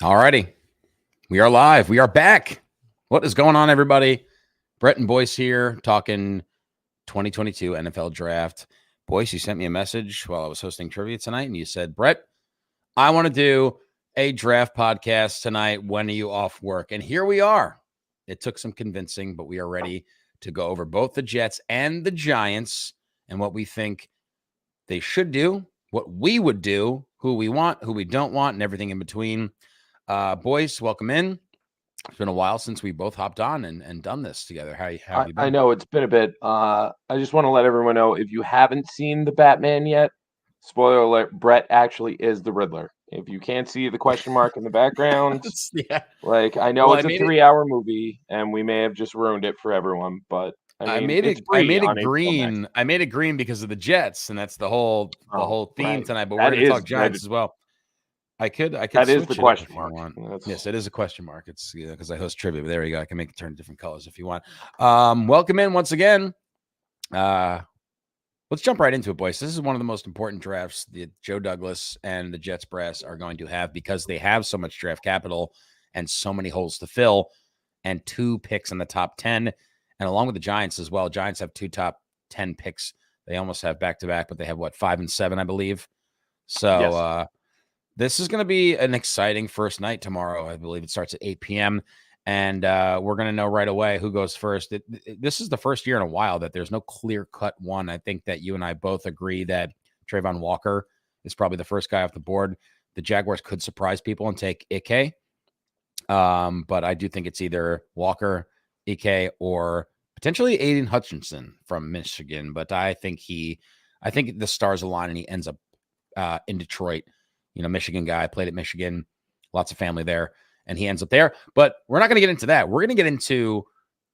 All righty. We are live. We are back. What is going on, everybody? Brett and Boyce here talking 2022 NFL Draft. Boyce, you sent me a message while I was hosting trivia tonight, and you said, Brett, I want to do a draft podcast tonight. When are you off work? And here we are. It took some convincing, but we are ready to go over both the Jets and the Giants and what we think they should do, what we would do, who we want, who we don't want, and everything in between. Boyce, welcome in. It's been a while since we both hopped on and done this together. How have you I been? know it's been a bit. I just want to let everyone know if you haven't seen the Batman yet, spoiler alert, Brett actually is the Riddler. If you can't see the question mark in the background, Yeah. I know Well, I it's a made it. 3-hour movie and we may have just ruined it for everyone, but I made it's it. I free made it on HBO Max. green. I made it green because of the Jets, and that's the Oh, whole theme right. tonight. But we're That going to talk is Giants as well. I could that is the switch it up question if you mark. want. That's Yes, it is a question mark. It's because I host trivia. But there you go. I can make it turn different colors if you want. Welcome in once again. Let's jump right into it, boys. This is one of the most important drafts that Joe Douglas and the Jets brass are going to have because they have so much draft capital and so many holes to fill and 2 picks in the top 10. And along with the Giants as well, Giants have 2 top 10 picks. They almost have back-to-back, but they have, 5 and 7, I believe. So yes. this is going to be an exciting first night tomorrow. I believe it starts at 8 p.m. And we're going to know right away who goes first. This is the first year in a while that there's no clear-cut one. I think that you and I both agree that Trayvon Walker is probably the first guy off the board. The Jaguars could surprise people and take Ike. But I do think it's either Walker, Ike, or potentially Aiden Hutchinson from Michigan. But I think the stars align and he ends up in Detroit. Michigan guy, played at Michigan, lots of family there, and he ends up there. But we're not going to get into that. We're going to get into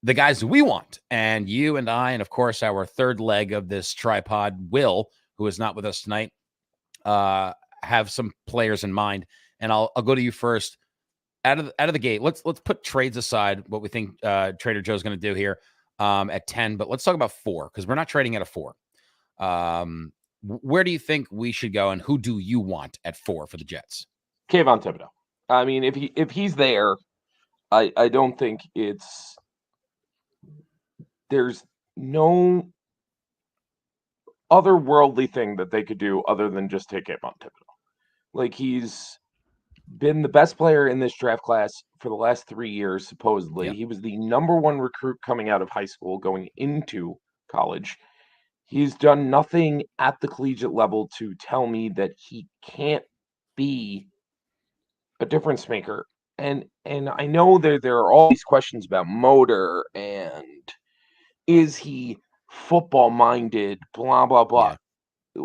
the guys we want. And you and I, and of course, our third leg of this tripod, Will, who is not with us tonight, have some players in mind. And I'll go to you first. Out of the gate, let's put trades aside, what we think Trader Joe's going to do here at 10. But let's talk about 4 because we're not trading at a 4. Where do you think we should go, and who do you want at 4 for the Jets? Kayvon Thibodeau. If he's there, I don't think there's no otherworldly thing that they could do other than just take Kayvon Thibodeau. He's been the best player in this draft class for the last 3 years, supposedly. Yep. He was the number 1 recruit coming out of high school, going into college. He's done nothing at the collegiate level to tell me that he can't be a difference maker. And I know there are all these questions about motor and is he football minded, blah blah blah. Yeah.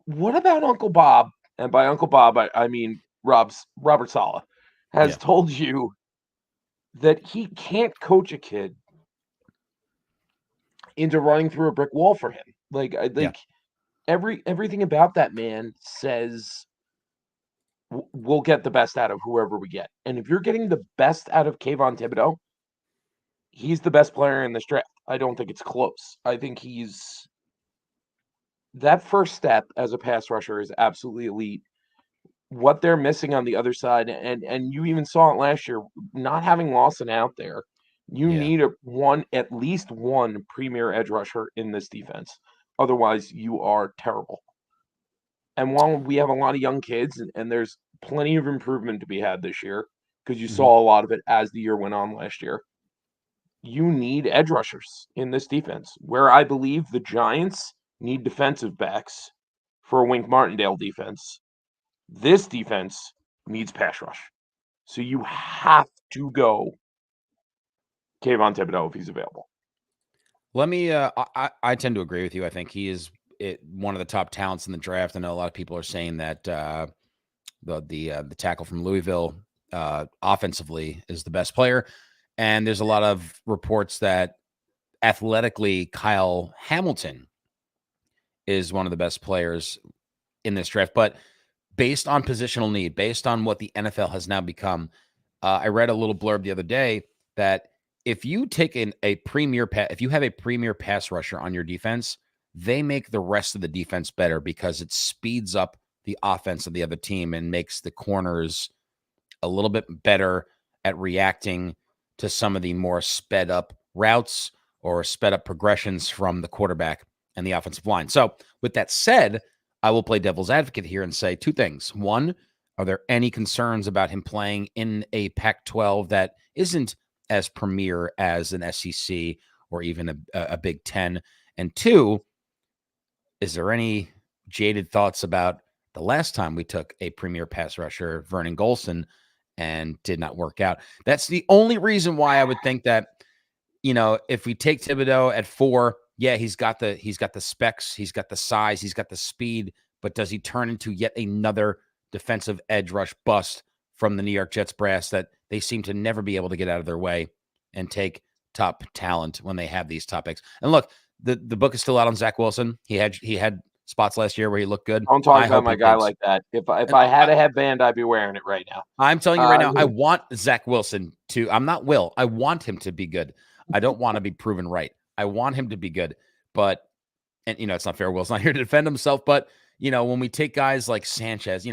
What about Uncle Bob? And by Uncle Bob, I mean Robert Saleh has Yeah. told you that he can't coach a kid into running through a brick wall for him. Yeah. Everything about that man says we'll get the best out of whoever we get. And if you're getting the best out of Kayvon Thibodeau, he's the best player in this draft. I don't think it's close. I think he's that first step as a pass rusher is absolutely elite. What they're missing on the other side, and you even saw it last year, not having Lawson out there, you Yeah. need at least one premier edge rusher in this defense. Otherwise, you are terrible. And while we have a lot of young kids, and there's plenty of improvement to be had this year, because you Mm-hmm. saw a lot of it as the year went on last year, you need edge rushers in this defense. Where I believe the Giants need defensive backs for a Wink Martindale defense, this defense needs pass rush. So you have to go Kayvon Thibodeau if he's available. Let me. I tend to agree with you. I think he is one of the top talents in the draft. I know a lot of people are saying that the tackle from Louisville offensively is the best player, and there's a lot of reports that athletically Kyle Hamilton is one of the best players in this draft. But based on positional need, based on what the NFL has now become, I read a little blurb the other day that if you take if you have a premier pass rusher on your defense, they make the rest of the defense better because it speeds up the offense of the other team and makes the corners a little bit better at reacting to some of the more sped up routes or sped up progressions from the quarterback and the offensive line. So with that said, I will play devil's advocate here and say two things. One, are there any concerns about him playing in a Pac-12 that isn't as premier as an SEC or even a Big Ten? And two, is there any jaded thoughts about the last time we took a premier pass rusher, Vernon Golson, and did not work out? That's the only reason why I would think that, if we take Thibodeaux at 4, yeah, he's got the specs, he's got the size, he's got the speed, but does he turn into yet another defensive edge rush bust from the New York Jets brass that they seem to never be able to get out of their way and take top talent when they have these topics? And look, the book is still out on Zach Wilson. He had spots last year where he looked good. Don't talk about my guy like that. If I had a headband, I'd be wearing it right now. I'm telling you right now, I want Zach Wilson to. I'm not Will. I want him to be good. I don't want to be proven right. I want him to be good. But, and it's not fair. Will's not here to defend himself. But when we take guys like Sanchez,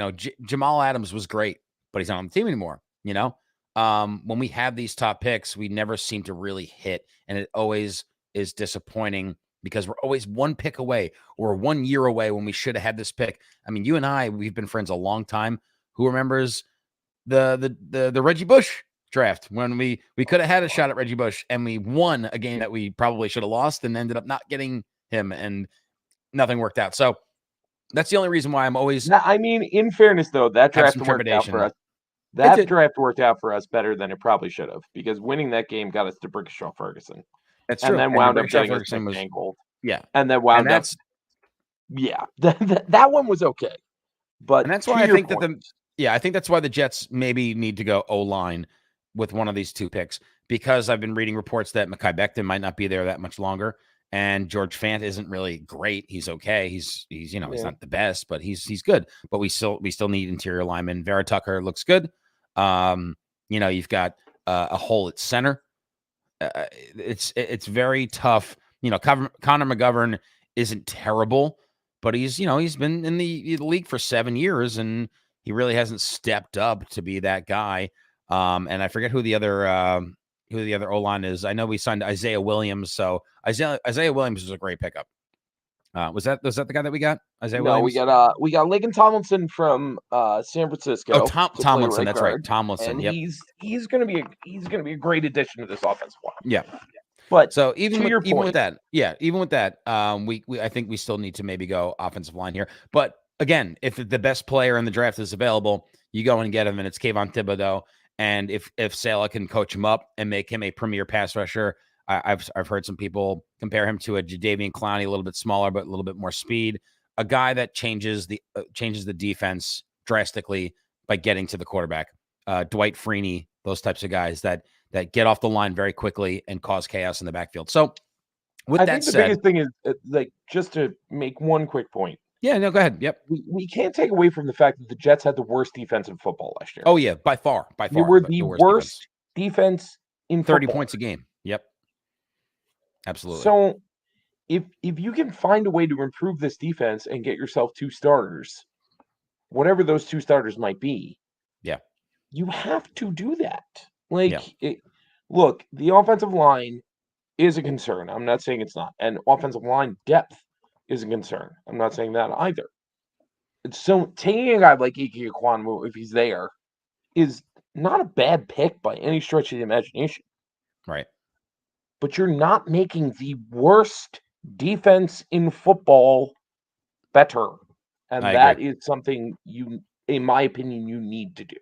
Jamal Adams was great, but he's not on the team anymore. When we have these top picks, we never seem to really hit, and it always is disappointing because we're always one pick away or 1 year away when we should have had this pick. I mean, you and I, we've been friends a long time. Who remembers the Reggie Bush draft when we could have had a shot at Reggie Bush and we won a game that we probably should have lost and ended up not getting him and nothing worked out. So that's the only reason why I'm always. Now, I mean, in fairness, though, that draft worked out for us. That draft worked out for us better than it probably should have, because winning that game got us to Brickashaw Ferguson. That's true. And then wound up getting us Mangold. Yeah. And then wound up. Yeah. That one was okay. But and that's why I think I think that's why the Jets maybe need to go O-line with one of these two picks, because I've been reading reports that Mekhi Becton might not be there that much longer. And George Fant isn't really great. He's okay. He's he's not the best, but he's good. But we still need interior linemen. Vera Tucker looks good. You've got a hole at center. It's very tough. Connor McGovern isn't terrible, but he's been in the league for 7 years and he really hasn't stepped up to be that guy. And I forget who the other O-line is. I know we signed Isaiah Williams, so Isaiah Williams was a great pickup. Was that the guy that we got? Isaiah Williams? we got Laken Tomlinson from San Francisco. Oh, Tomlinson, that's right. Tomlinson. And he's gonna be a great addition to this offensive line. Yeah. But so even with that, I think we still need to maybe go offensive line here. But again, if the best player in the draft is available, you go and get him, and it's Kayvon Thibodeaux. And if Saleh can coach him up and make him a premier pass rusher, I've heard some people compare him to a Jadeveon Clowney, a little bit smaller but a little bit more speed, a guy that changes the defense drastically by getting to the quarterback. Dwight Freeney, those types of guys that get off the line very quickly and cause chaos in the backfield. So, I think the biggest thing is just to make one quick point. Yeah, no, go ahead. Yep. We can't take away from the fact that the Jets had the worst defense in football last year. Oh yeah, by far. You were the worst defense in 30 football. points a game. Yep. Absolutely. So if you can find a way to improve this defense and get yourself 2 starters, whatever those 2 starters might be, you have to do that. Look, the offensive line is a concern. I'm not saying it's not. And offensive line depth is a concern. I'm not saying that either. So taking a guy like Ike Ekwonu, if he's there, is not a bad pick by any stretch of the imagination. Right. But you're not making the worst defense in football better. And that is something in my opinion, you need to do.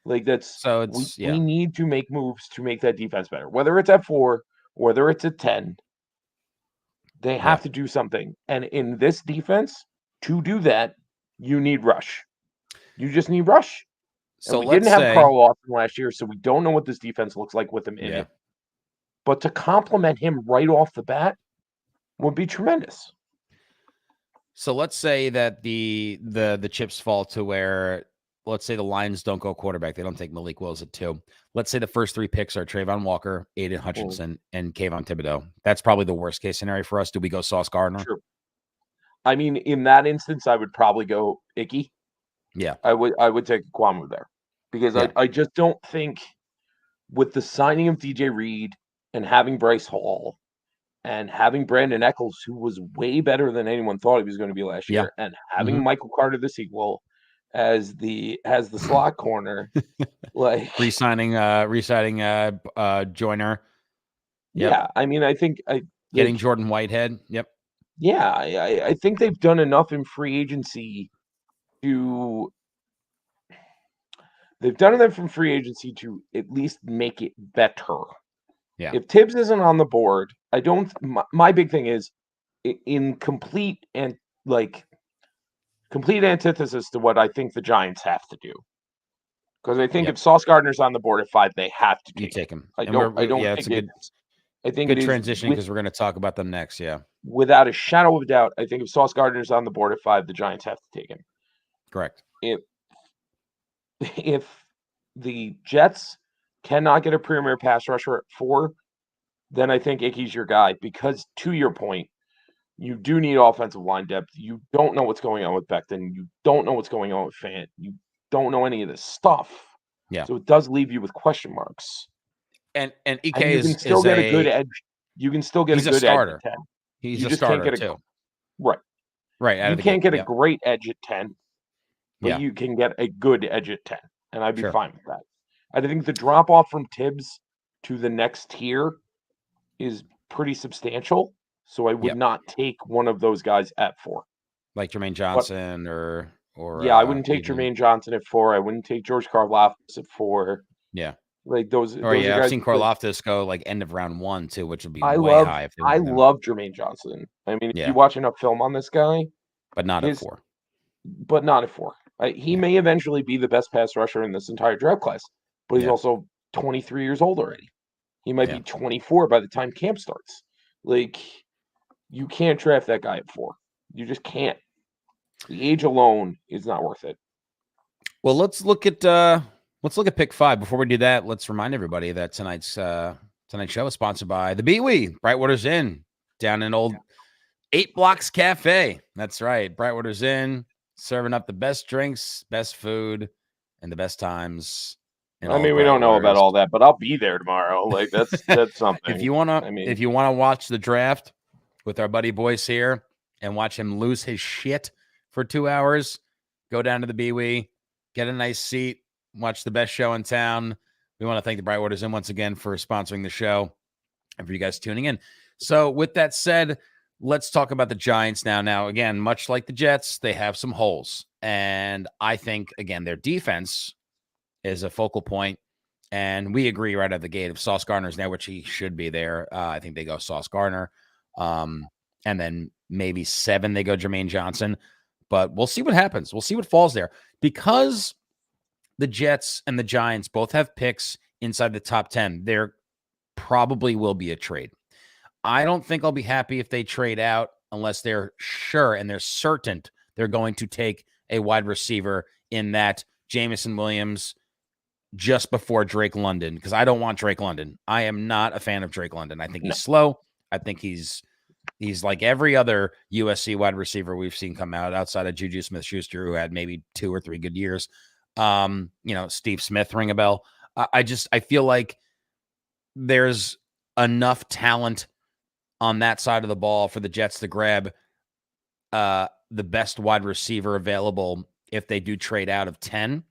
We need to make moves to make that defense better. Whether it's at 4, whether it's at 10, they have to do something. And in this defense, to do that, you need rush. You just need rush. So we didn't have Carl Lawson last year, so we don't know what this defense looks like with him in it. But to compliment him right off the bat would be tremendous. So let's say that the chips fall to where, let's say the Lions don't go quarterback. They don't take Malik Willis at 2. Let's say the first 3 picks are Trayvon Walker, Aiden Hutchinson, and Kayvon Thibodeaux. That's probably the worst case scenario for us. Do we go Sauce Gardner? Sure. I mean, in that instance, I would probably go Icky. Yeah. I would take Ekwonu there. because Yeah. I just don't think with the signing of DJ Reed and having Bryce Hall and having Brandon Eccles, who was way better than anyone thought he was going to be last Yeah. year, and having Mhm. Michael Carter the sequel as the slot corner, like Re-signing Joyner. Yep. yeah, I mean, I think Getting like Jordan Whitehead. Yep. yeah, I think they've done enough in free agency to at least make it better. Yeah. If Tibbs isn't on the board, I don't. My big thing is in complete and like complete antithesis to what I think the Giants have to do. Because I think Yep. if Sauce Gardner's on the board at 5, they have to You take him. take him. I And don't. I don't yeah, it's think a good it's. I think it good is transition because we're going to talk about them next. Yeah. without a shadow of a doubt. I think if Sauce Gardner's on the board at 5, the Giants have to take him. Correct. If if the Jets cannot get a premier pass rusher at 4, then I think Ickey's your guy. Because to your point, you do need offensive line depth. You don't know what's going on with Becton. You don't know what's going on with Fant. You don't know any of this stuff. Yeah. So it does leave you with question marks. And Ike And you can still is get a good a edge. You can still get a he's a good edge starter. at 10. He's You a just can't starter get too. right. Right out You of the can't gate. get a Yep. great edge at 10, but Yeah. you can get a good edge at 10. And I'd be Sure. fine with that. I think the drop off from Tibbs to the next tier is pretty substantial. So I would Yep. not take one of those guys at 4. Like Jermaine But Johnson or yeah, I wouldn't take even Jermaine Johnson at 4. I wouldn't take George Karlaftis at 4. yeah. Like those Or are yeah, I've guys seen like Karlaftis go like end of round 1 too, which would be I way love high if they I went with him. love Jermaine Johnson. I mean, if you Yeah. watch enough film on this guy, But not at his 4. but not at 4. He Yeah. may eventually be the best pass rusher in this entire draft class, but he's Yeah. also 23 years old already. He might Yeah. be 24 by the time camp starts. Like, you can't draft that guy at 4. You just can't. The age alone is not worth it. Well, let's look at pick 5. Before we do that, let's remind everybody that tonight's show is sponsored by the Beewee, Brightwater's Inn, down in old 8 Blocks Cafe. That's right. Brightwater's Inn, serving up the best drinks, best food, and the best times. I mean, we don't know about all that, but I'll be there tomorrow. Like that's something. If you wanna watch the draft with our buddy Boyce here and watch him lose his shit for 2 hours, go down to the Beewee, get a nice seat, watch the best show in town. We want to thank the Brightwaters Inn once again for sponsoring the show and for you guys tuning in. So with that said, let's talk about the Giants now. Now, again, much like the Jets, they have some holes. And I think, again, their defense is a focal point. And we agree right out of the gate. If Sauce Gardner's there, which he should be there, I think they go Sauce Gardner. And then maybe 7, they go Jermaine Johnson. But we'll see what happens. We'll see what falls there. Because the Jets and the Giants both have picks inside the top 10, there probably will be a trade. I don't think I'll be happy if they trade out unless they're sure and they're certain they're going to take a wide receiver in that Jameson Williams just before Drake London, because I don't want Drake London. I am not a fan of Drake London. I think he's slow. I think he's like every other USC wide receiver we've seen come out outside of Juju Smith-Schuster, who had maybe 2 or 3 good years. Steve Smith, ring a bell. I feel like there's enough talent on that side of the ball for the Jets to grab the best wide receiver available if they do trade out of 10.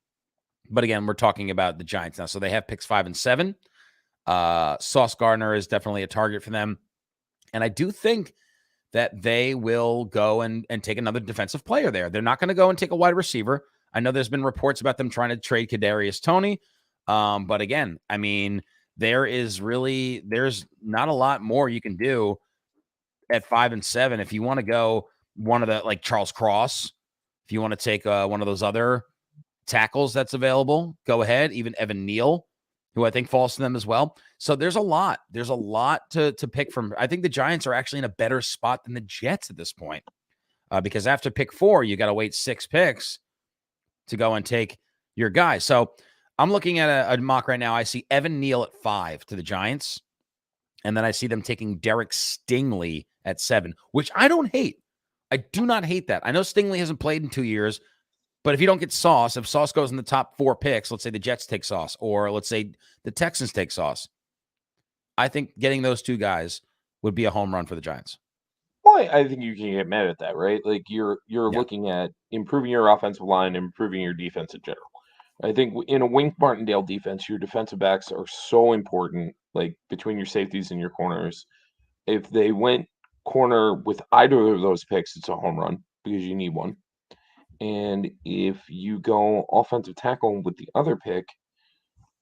But again, we're talking about the Giants now. So they have picks 5 and 7. Sauce Gardner is definitely a target for them. And I do think that they will go and take another defensive player there. They're not going to go and take a wide receiver. I know there's been reports about them trying to trade Kadarius Toney. But again, I mean, there's not a lot more you can do at 5 and 7. If you want to go one of the, like Charles Cross, if you want to take one of those other tackles that's available, go ahead. Even Evan Neal, who I think falls to them as well. So there's a lot to pick from. I think the Giants are actually in a better spot than the Jets at this point, because after pick 4, you got to wait 6 picks to go and take your guy. So I'm looking at a mock right now. I see Evan Neal at 5 to the Giants, and then I see them taking Derek Stingley at 7, which I don't hate. I do not hate that. I know Stingley hasn't played in 2 years. But if you don't get Sauce, if Sauce goes in the top 4 picks, let's say the Jets take Sauce, or let's say the Texans take Sauce, I think getting those two guys would be a home run for the Giants. Well, I think you can get mad at that, right? Like you're looking at improving your offensive line, improving your defense in general. I think in a Wink Martindale defense, your defensive backs are so important, like between your safeties and your corners. If they went corner with either of those picks, it's a home run because you need one. And if you go offensive tackle with the other pick,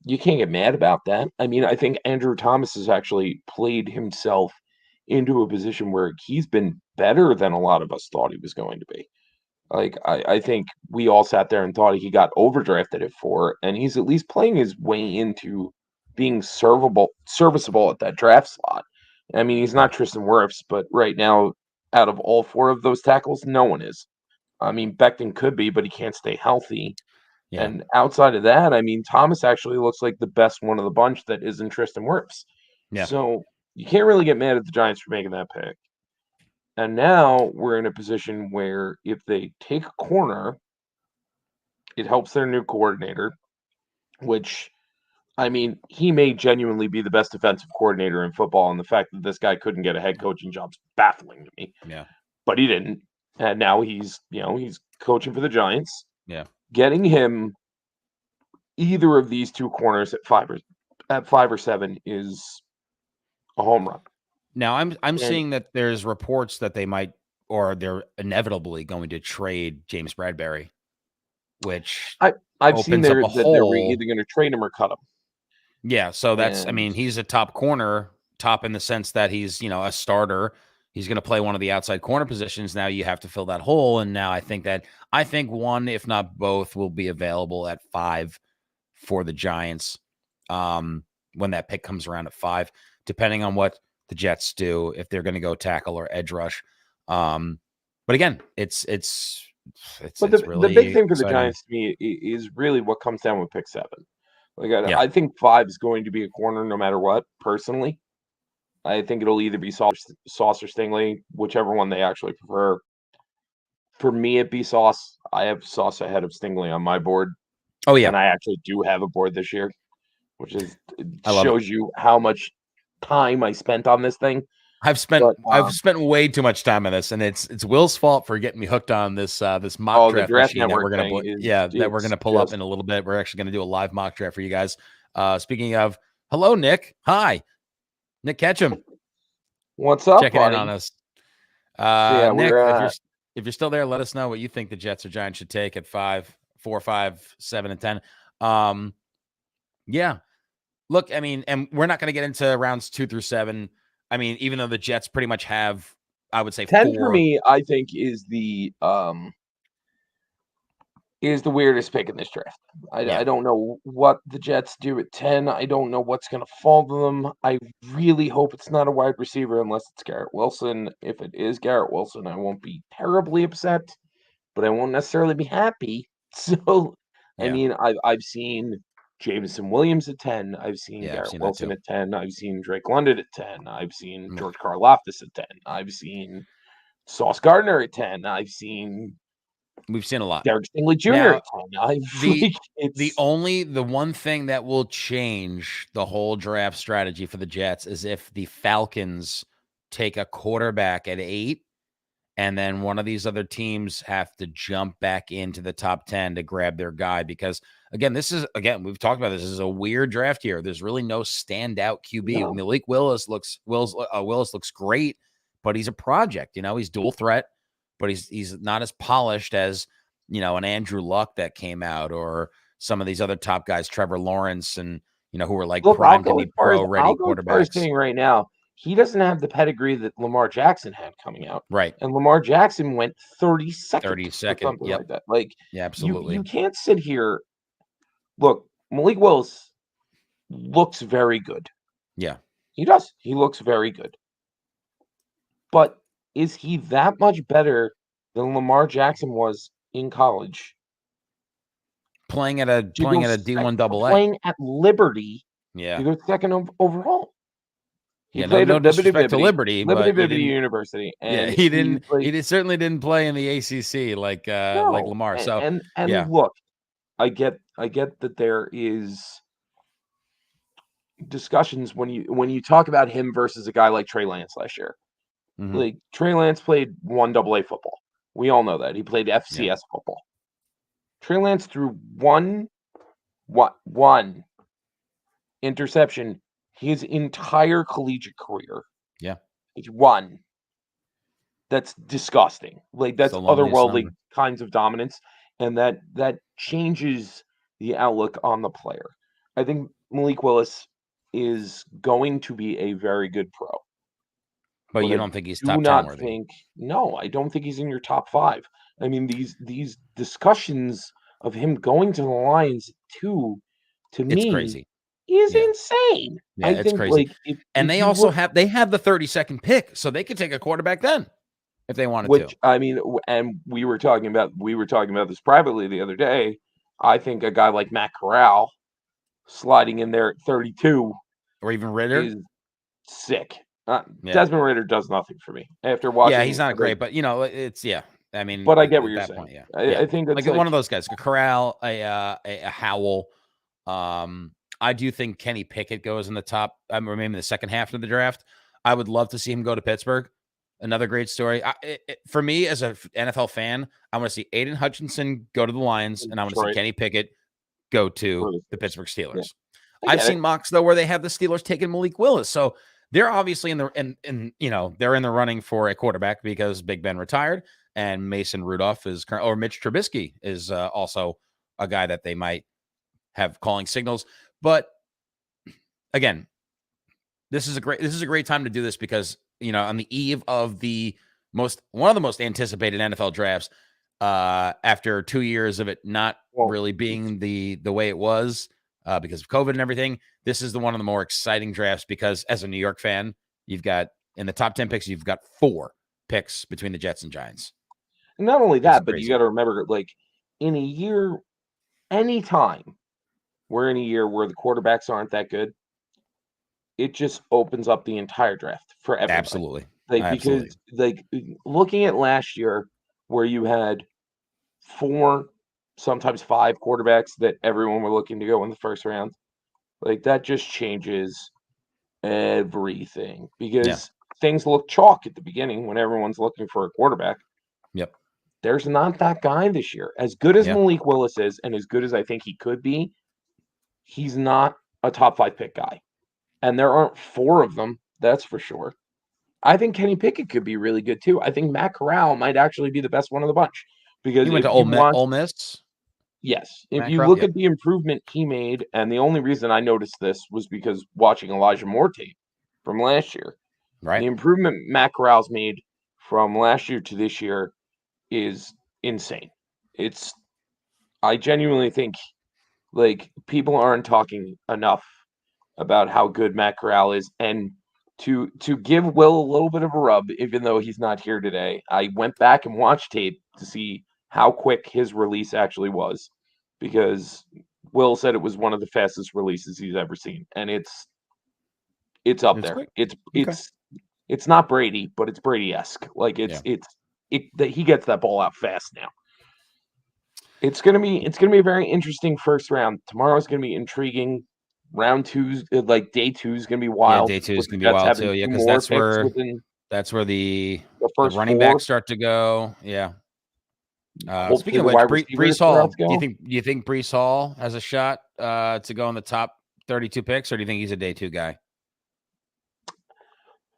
you can't get mad about that. I mean, I think Andrew Thomas has actually played himself into a position where he's been better than a lot of us thought he was going to be. Like, I think we all sat there and thought he got overdrafted at 4, and he's at least playing his way into being serviceable at that draft slot. I mean, he's not Tristan Wirfs, but right now, out of all 4 of those tackles, no one is. I mean, Becton could be, but he can't stay healthy. Yeah. And outside of that, I mean, Thomas actually looks like the best one of the bunch that isn't Tristan Wirfs. Yeah. So you can't really get mad at the Giants for making that pick. And now we're in a position where if they take a corner, it helps their new coordinator, which, I mean, he may genuinely be the best defensive coordinator in football. And the fact that this guy couldn't get a head coaching job is baffling to me. Yeah. But he didn't. And now he's coaching for the Giants. Yeah. Getting him either of these two corners at 5 or 7 is a home run. Now I'm seeing that there's reports that they might, or they're inevitably going to trade James Bradbury, which I've seen that they were hole. either going to trade him or cut him. Yeah, so that's, I mean, he's a top corner, top in the sense that he's, a starter. He's going to play one of the outside corner positions. Now you have to fill that hole. And now I think one, if not both, will be available at 5 for the Giants when that pick comes around at 5, depending on what the Jets do, if they're going to go tackle or edge rush. But again, it's the big thing for the Giants to me is really what comes down with pick 7. Like I think 5 is going to be a corner no matter what. Personally, I think it'll either be Sauce or Stingley, whichever one they actually prefer. For me, it'd be Sauce. I have Sauce ahead of Stingley on my board. Oh yeah, and I actually do have a board this year, which shows you how much time I spent on this thing. I've spent way too much time on this, and it's Will's fault for getting me hooked on this mock draft machine that we're gonna pull up in a little bit. We're actually gonna do a live mock draft for you guys. Speaking of, hello Nick, hi, Nick Ketchum. What's up, checking buddy? in on us. Nick, if you're still there, let us know what you think the Jets or Giants should take at 5, 4, 5, 7, and 10. Yeah. Look, I mean, and we're not going to get into rounds 2 through 7. I mean, even though the Jets pretty much have, I would say 10 for me, I think is the weirdest pick in this draft. I don't know what the Jets do at 10. I don't know what's going to fall to them. I really hope it's not a wide receiver unless it's Garrett Wilson. If it is Garrett Wilson, I won't be terribly upset, but I won't necessarily be happy. So, I mean, I've seen Jameson Williams at 10. I've seen Garrett Wilson at 10. I've seen Drake London at 10. I've seen George Karlaftis at 10. I've seen Sauce Gardner at 10. We've seen a lot. Derek Stingley Jr. at 10. The one thing that will change the whole draft strategy for the Jets is if the Falcons take a quarterback at 8, and then one of these other teams have to jump back into the top 10 to grab their guy. Because again, we've talked about this. This is a weird draft here. There's really no standout QB. No. Malik Willis looks great, but he's a project. He's dual threat, but he's not as polished as an Andrew Luck that came out, or some of these other top guys, Trevor Lawrence, and who were like prime to be pro ready quarterbacks. Saying right now, he doesn't have the pedigree that Lamar Jackson had coming out. Right. And Lamar Jackson went 32nd. 32nd. Yep. Like that. Like, yeah, absolutely. You can't sit here. Look, Malik Willis looks very good. Yeah. He does. He looks very good. But is he that much better than Lamar Jackson was in college? Playing at a D1 AA. Playing at Liberty. Yeah. You go second overall. He Yeah, no, played no at disrespect to Liberty, but he didn't. University, Yeah, and he's like, He certainly didn't play in the ACC like no, Lamar. So and yeah, look, I get that there is discussions when you talk about him versus a guy like Trey Lance last year. hmm Like Trey Lance played one AA football. We all know that. He played yeah, FCS football. Trey Lance threw one interception his entire collegiate career. yeah. It's one. That's disgusting. Like It's that's the loneliest otherworldly number. kinds of dominance, and that changes the outlook on the player. I think Malik Willis is going to be a very good pro, But but you I don't think he's do top 10 not worthy? think no, I don't think he's in your top five. I mean, these discussions of him going to the Lions too, to It's me, crazy. is Yeah, insane. yeah, I it's think crazy. like And if they you also look, have the 32nd pick, so they could take a quarterback then if they wanted to. which I mean, and we were talking about this privately the other day. I think a guy like Matt Corral sliding in there at 32 Or even Ritter. is sick. Yeah. Desmond Ritter does nothing for me after Yeah, he's watching not like, great, but it's yeah. I mean, but I get what at you're that saying. point, yeah. I Yeah. think it's Like like one of those guys, a Corral, a Howell. I do think Kenny Pickett goes in the top. I'm remaining the second half of the draft. I would love to see him go to Pittsburgh. Another great story. For me, as an NFL fan, I want to see Aiden Hutchinson go to the Lions, in and I want to see Detroit Kenny Pickett go to for the the first. Pittsburgh Yeah, Steelers. I I've get seen it. mocks though where they have the Steelers taking Malik Willis, so they're obviously they're in the running for a quarterback because Big Ben retired and Mason Rudolph is current, or Mitch Trubisky is also a guy that they might have calling signals. But again, this is a great time to do this because on the eve of one of the most anticipated NFL drafts, after 2 years of it not Well, really being the way it was because of COVID and everything, this is one of the more exciting drafts because as a New York fan, you've got in the top 10 picks, you've got 4 picks between the Jets and Giants. not only It's that, but you crazy. got to remember, like in a year, anytime we're in a year where the quarterbacks aren't that good, it just opens up the entire draft for everybody. Absolutely. Like Absolutely. because like looking at last year where you had 4, sometimes 5 quarterbacks that everyone were looking to go in the first round, like that just changes everything Yeah. because things look chalk at the beginning when everyone's looking for a quarterback. Yep. There's not that guy this year. As good as Yeah. Malik Willis is and as good as I think he could be, he's not a top 5 pick guy. And there aren't 4 of them, that's for sure. I think Kenny Pickett could be really good too. I think Matt Corral might actually be the best one of the bunch He because went if to you watch, Ole Miss. yes, if Matt you Corral. look Yep. at the improvement he made, and the only reason I noticed this was because watching Elijah Moore tape from last year, the Right. improvement Matt Corral's made from last year to this year is insane. It's I genuinely think like people aren't talking enough about how good Matt Corral is, and to give Will a little bit of a rub, even though he's not here today, I went back and watched tape to see how quick his release actually was, because Will said it was one of the fastest releases he's ever seen, and it's up It's there. quick. It's Okay. it's it's not Brady, but it's Brady-esque. Like Yeah. it that he gets that ball out fast now. It's gonna be a very interesting first round. Tomorrow's gonna be intriguing. Round two's like day two is gonna be Yeah, wild day 2 with is the gonna be Jets wild having too. Yeah, 2 because more picks within that's where the the first running 4. backs start to go. Yeah. Hopefully Speaking of the which, wide receivers Brees start out Hall. to go. Do you think Brees Hall has a shot to go in the top 32 picks, or do you think he's a day 2 guy?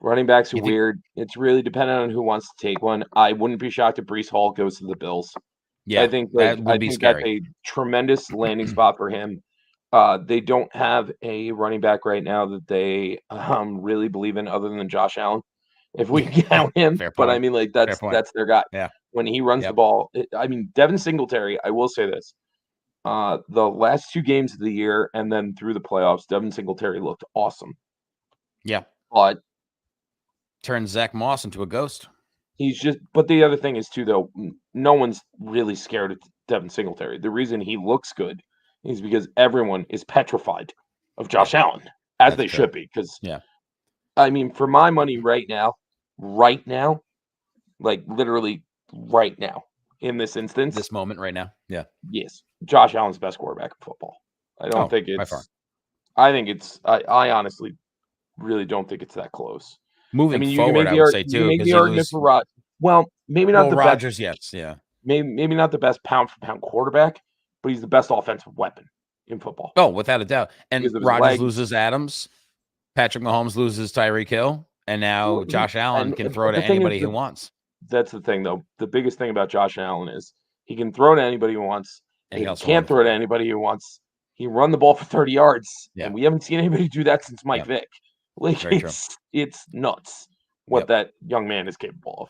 Running backs are You think? weird. It's really dependent on who wants to take one. I wouldn't be shocked if Brees Hall goes to the Bills. Yeah, that I would be think that's scary. a tremendous landing spot for him. They don't have a running back right now that they really believe in other than Josh Allen. If we can count him, Fair but I point. mean, like Fair point. that's their guy. Yeah. When he runs the Yep. ball, I mean, Devin Singletary. I will say this: the last 2 games of the year and then through the playoffs, Devin Singletary looked awesome. Yeah. But Turns Zach Moss into a ghost. he's just. But the other thing is too, though, no one's really scared of Devin Singletary. The reason he looks good is because everyone is petrified of Yeah, Josh Allen, as that's they true. should be, because Yeah. I mean, for my money right now, like literally right now in this instance, This moment right now. Yeah. yes, Josh Allen's the best quarterback in football. I don't Oh, think by far. it's. I think it's. I honestly really don't think it's that close. I Moving mean, you can forward, make I the would say you can too, make because the you argument lose. for Rod. Well, maybe not Well, the best. Rodgers, yes, yeah. Maybe not the best pound for pound quarterback, but he's the best offensive weapon in football Oh, without a doubt. And because of his Rodgers legs. loses Adams, Patrick Mahomes loses Tyreek Hill, and now Josh Allen can throw But to the thing is, anybody he wants, that's the thing though. The biggest thing about Josh Allen is he can throw to anybody he wants, and and he if he also run can't the throw to football. anybody he wants, he can run the ball for 30 yards, Yeah. and we haven't seen anybody do that since Mike Yep. Vick. Like Very true. it's nuts what Yep. that young man is capable of.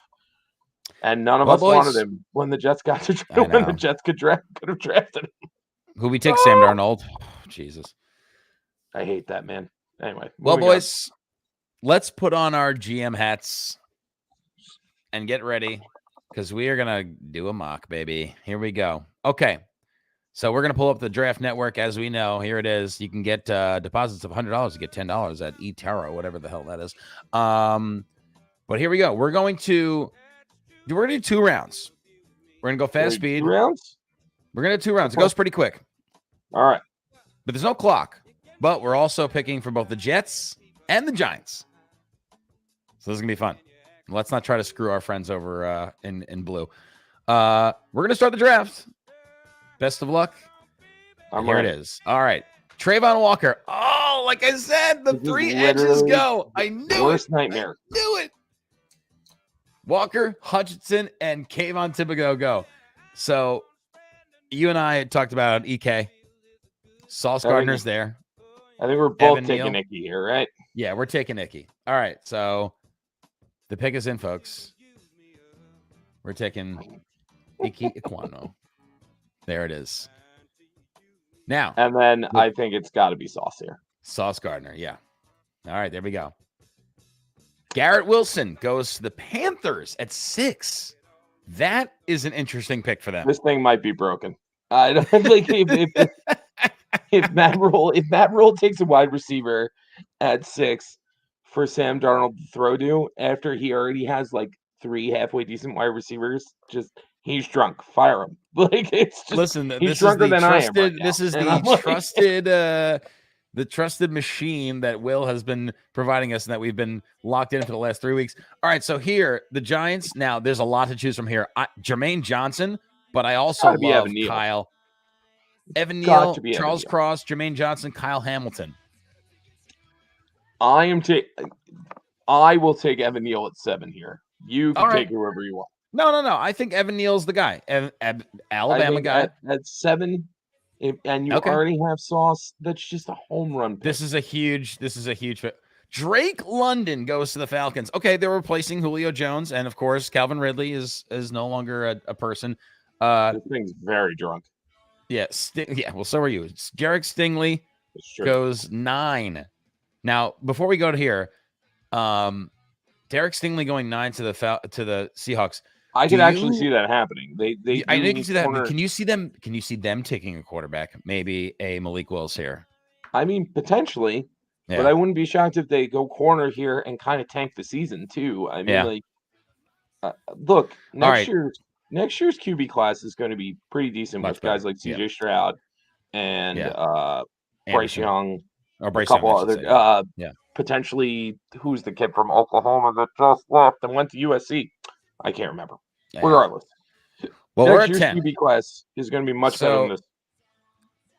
And none of Well, us wanted boys, him when the Jets got to I when the know. Jets could have drafted him. Who we take? Sam Darnold. Jesus. I hate that, man. Anyway, Well, moving on. boys, let's put on our GM hats and get ready because we are gonna do a mock, baby. Here we go. Okay. So we're gonna pull up the Draft Network as we know. Here it is. You can get deposits of $100 to get $10 at eTaro, whatever the hell that is. But here we go. We're gonna do 2 rounds. We're gonna go fast speed. 2 rounds? We're gonna do 2 rounds. It goes pretty quick. All right. But there's no clock. But we're also picking for both the Jets and the Giants. So this is gonna be fun. Let's not try to screw our friends over in blue. We're gonna start the draft. Best of luck. Here it is. All right. Trayvon Walker. Oh, like I said, the This is 3 edges literally go. I knew Worst it. nightmare. I knew it. Walker, Hutchinson, and Kayvon Thibodeaux go. So you and I had talked about EK. Sauce Gardner's there. I think we're both Evan taking Neal. Icky here, right? Yeah, we're taking Icky. All right. So the pick is in, folks. We're taking Icky Ekwonu. There it is. Now, And then I think it's got to be Sauce here. Sauce Gardner. Yeah. All right. There we go. Garrett Wilson goes to the Panthers at 6. That is an interesting pick for them. This thing might be broken. I don't like if Matt Rule takes a wide receiver at 6 for Sam Darnold to throw to after he already has like 3 halfway decent wide receivers, just he's drunk. Fire him. Like it's just listen. he's This drunker is the than I am trusted. right now. This is And the I'm like- trusted. The trusted machine that Will has been providing us and that we've been locked in for the last 3 weeks. All right, so here the Giants. Now there's a lot to choose from here. Jermaine Johnson, but I also gotta be love Evan Neal. Kyle. Evan Got Neal, to be Evan Charles Neal. Cross, Jermaine Johnson, Kyle Hamilton. I will take Evan Neal at 7 here. You can All right. take whoever you want. No. I think Evan Neal's the guy. Alabama I think guy. at 7, and you Okay. already have Sauce. That's just a home run pick. This is a huge fit. Drake London goes to the Falcons. Okay, they're replacing Julio Jones, and of course, Calvin Ridley is no longer a person. This thing's very drunk. Yeah, well, so are you. Jarek Stingley It's true. goes 9. Now, before we go to here, Derek Stingley going 9 to the Seahawks. I do could actually you- see that happening. They I know you do can see that. corner- But can you see them taking a quarterback? Maybe a Malik Willis here. I mean, potentially, Yeah. but I wouldn't be shocked if they go corner here and kind of tank the season too. I mean, Yeah. like, look, right. next year's QB class is going to be pretty decent Much with guys better. like CJ Stroud and Bryce Anderson. Young, Or Bryce a couple Young, I should other, say. potentially who's the kid from Oklahoma that just left and went to USC? I can't remember. Yeah. Regardless, Well, we're next at year's 10. QB class is going to be much better than this.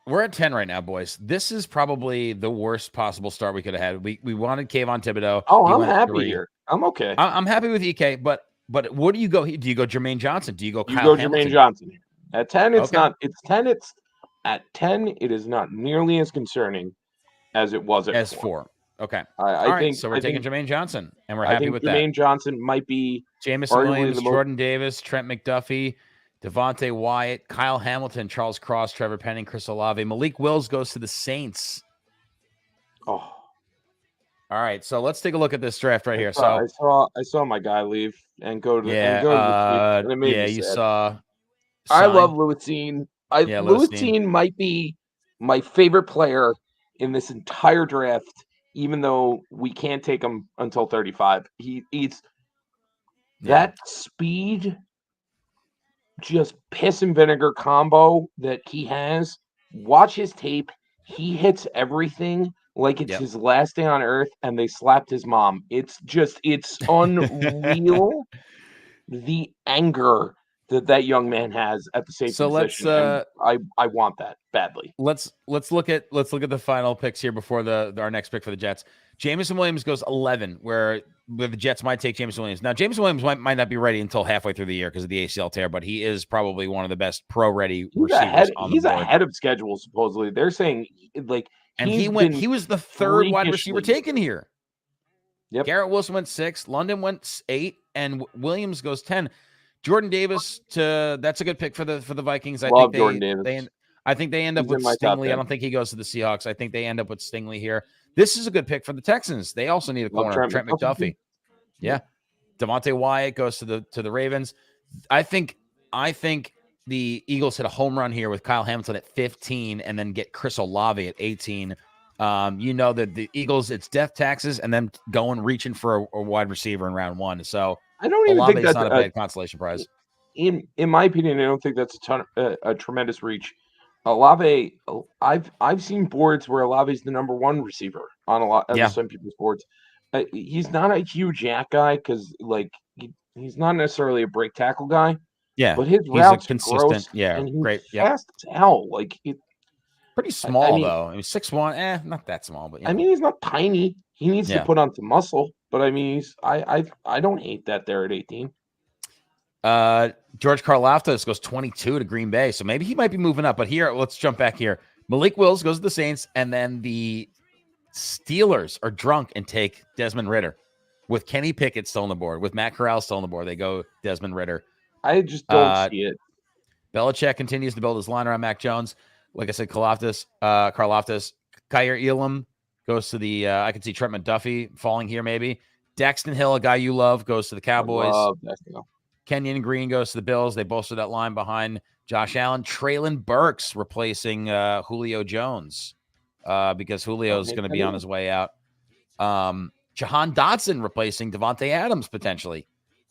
We're at 10 right now, boys. This is probably the worst possible start we could have had. We wanted Kayvon Thibodeaux. Oh, He I'm went happy 3. here. I'm okay. I'm happy with EK, but what do you go? Do you go Jermaine Johnson? Do you go You Kyle go Hamilton? Jermaine Johnson here. At 10, it's Okay. not. It's 10. At 10. It is not nearly as concerning as it was at 4. Okay. I All right, think so we're taking Jermaine Johnson, and we're I happy think with Jermaine Johnson might be that. Jamison arguably Williams, the most- Jordan Davis, Trent McDuffie, Devontae Wyatt, Kyle Hamilton, Charles Cross, Trevor Penning, Chris Olave. Malik Willis goes to the Saints. Oh, All right, so let's take a look at this draft right here. I So saw my guy leave and go to yeah, and go to the and it made me you sad. saw. I Sign. love Lewisine. Yeah, Lewisine. Lewisine might be my favorite player in this entire draft, even though we can't take him until 35. He's Yeah. that speed, just piss and vinegar combo that he has. Watch his tape. He hits everything like it's Yep. his last day on earth and they slapped his mom. It's unreal the anger that young man has at the safety So position. And I want that badly. let's look at the final picks here before our next pick for the Jets. Jameson Williams goes 11, where the Jets might take Jameson Williams. Now, Jameson Williams might not be ready until halfway through the year because of the ACL tear, but he is probably one of the best pro-ready receivers on the He's board. ahead of schedule, supposedly. They're saying, like, And he was the third wide receiver taken here. Yep. Garrett Wilson went 6, London went 8, and Williams goes 10. Jordan Davis that's a good pick for the Vikings. Jordan Davis. I think they end up with Stingley. I don't think he goes to the Seahawks. I think they end up with Stingley here. This is a good pick for the Texans. They also need a corner. Trent McDuffie. Yeah. Devontae Wyatt goes to the Ravens. I think the Eagles hit a home run here with Kyle Hamilton at 15 and then get Chris Olave at 18. That the Eagles, it's death taxes and then reaching for a wide receiver in round 1. So I don't even think that's not a bad consolation prize. In my opinion, I don't think that's a tremendous reach. Olave, I've seen boards where Olave's the number 1 receiver on a lot of some people's boards. He's not a huge yak guy because he's not necessarily a break tackle guy. Yeah, but his routes consistent. And he's great. Fast as hell. Pretty small though. I mean, 6'1", not that small, but I mean, he's not tiny. He needs to put on some muscle. But I mean, I don't hate that there at 18. George Karlaftis goes 22 to Green Bay, so maybe he might be moving up. But here, let's jump back here. Malik Willis goes to the Saints, and then the Steelers are drunk and take Desmond Ridder with Kenny Pickett still on the board, with Matt Corral still on the board. They go Desmond Ridder. I just don't see it. Belichick continues to build his line around Mac Jones. Like I said, Karlaftis, Kyer Elam goes to the. I could see Trent McDuffie falling here, maybe. Daxton Hill, a guy you love, goes to the Cowboys. I love Daxton Hill. Kenyon Green goes to the Bills. They bolster that line behind Josh Allen. Traylon Burks replacing Julio Jones because Julio is going to be on his way out. Jahan Dotson replacing Devontae Adams potentially.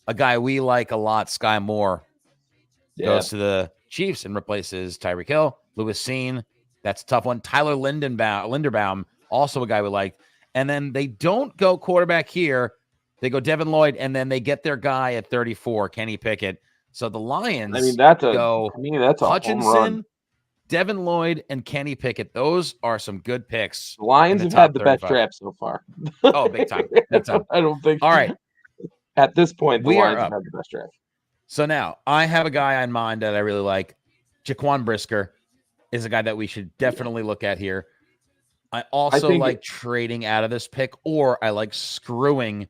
A guy we like a lot, Sky Moore, goes to the Chiefs and replaces Tyreek Hill. Lewis Seen, that's a tough one. Tyler Linderbaum, also a guy we like. And then they don't go quarterback here. They go Devin Lloyd, and then they get their guy at 34, Kenny Pickett. So the Lions that's a Hutchinson, home run. Devin Lloyd, and Kenny Pickett. Those are some good picks. The Lions have had the 35. Best draft so far. Oh, big time. Big time. I don't think. All right. At this point, the Lions have had the best draft. So now I have a guy in mind that I really like. Jaquan Brisker is a guy that we should definitely look at here. I also like trading out of this pick, or I like screwing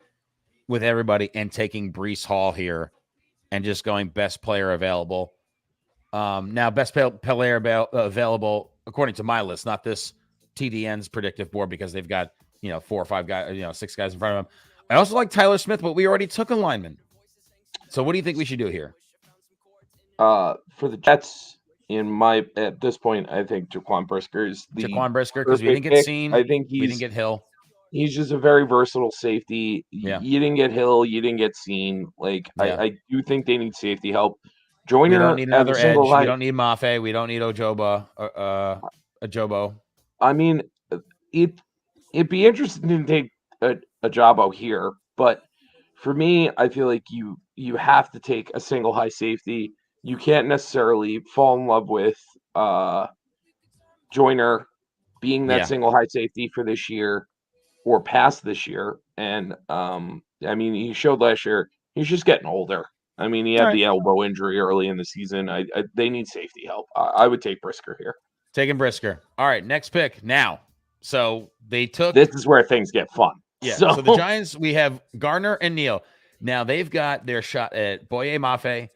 with everybody and taking Breece Hall here and just going best player available. Now, best player available, according to my list, not this TDN's predictive board because they've got, 4 or 5 guys, 6 guys in front of them. I also like Tyler Smith, but we already took a lineman. So what do you think we should do here? For the Jets, at this point, I think Jaquan Brisker is the because we didn't get Seen. I think we didn't get Hill. He's just a very versatile safety. Yeah. You didn't get Hill. You didn't get Seen. I do think they need safety help. Joyner, we don't need another edge. We don't need Mafe. We don't need Ojobo. I mean, it'd be interesting to take a Jabo here, but for me, I feel like you have to take a single high safety. You can't necessarily fall in love with Joyner being that single high safety for this year or past this year. And I mean, he showed last year he's just getting older. I mean, he had the elbow injury early in the season. They need safety help. I would take Brisker here. Taking Brisker. All right, next pick now. So they took. This is where things get fun. Yeah. So the Giants, we have Gardner and Neal. Now they've got their shot at Boye Mafe.